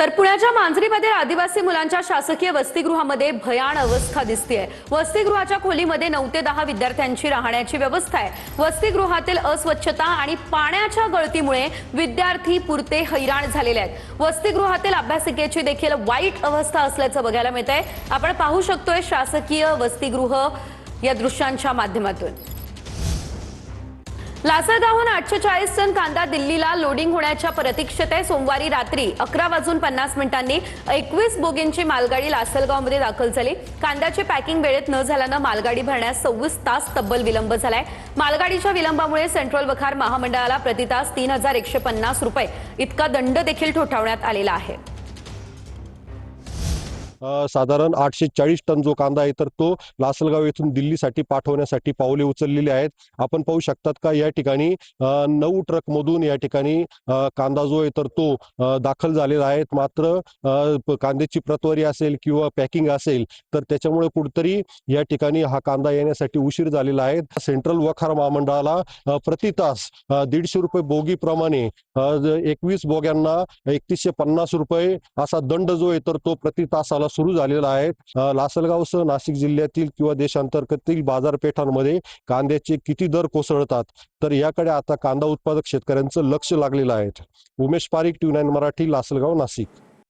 तर पुण्याच्या मांजरीमध्ये आदिवासी मुलांच्या शासकीय वसतिगृहामध्ये भयान अवस्था दिसतेय। वसतिगृहाच्या खोलीमध्ये 9 ते 10 विद्यार्थ्यांची राहण्याची व्यवस्था आहे। वसतिगृहातील अस्वच्छता आणि पाण्याच्या गळतीमुळे विद्यार्थी पुरते हैराण झालेले आहेत। वसतिगृहातील अभ्यासिकेची देखील वाईट अवस्था असल्याचं बघायला मिळतंय। आपण पाहू शकतोय शासकीय वसतिगृह या दृश्यांच्या माध्यमातून। लासलगावहून 840 टन कांदा दिल्लीला लोडिंग होण्याच्या प्रतीक्षेत आहे। सोमवारी रात्री 11:50 21 बोगींची मालगाडी लासलगावमध्ये दाखल झाली। कांद्याची पॅकिंग वेळेत न झाल्यानं मालगाडी भरण्यास 24 तास तब्बल विलंब झालाय। मालगाडीच्या विलंबामुळे सेंट्रल वखार महामंडळाला प्रति तास 3150 रुपये इतका दंड देखील ठोठावण्यात आलेला आहे। साधारण 840 टन जो कांदा आहे तर तो लासलगाव येथून दिल्लीसाठी पाठवण्यासाठी पावले उचललेले आहेत। आपण पाहू शकतात का या ठिकाणी 9 ट्रक मधून या ठिकाणी कांदा जो आहे तर तो दाखल झालेला आहे। मात्र कांद्याची प्रतवारी असेल किंवा पॅकिंग असेल तर त्याच्यामुळे कुठतरी या ठिकाणी हा कांदा येण्यासाठी उशीर झालेला आहे। सेंट्रल वखार महामंडळाला प्रति तास 150 रुपये बोगी प्रमाणे 21 बोग्यांना 3150 रुपये असा दंड जो आहे तर तो प्रति तासाला सुरू झालेला आहे। लासलगावसह नाशिक जिल्ह्यातील किंवा देशांतर्गतील बाजारपेठांमध्ये कांद्याचे किती दर कोसळतात तर याकडे आता कांदा उत्पादक शेतकऱ्यांचं लक्ष लागलेलं आहे। उमेश पारिक, TV9 मराठी, लासलगाव, नाशिक।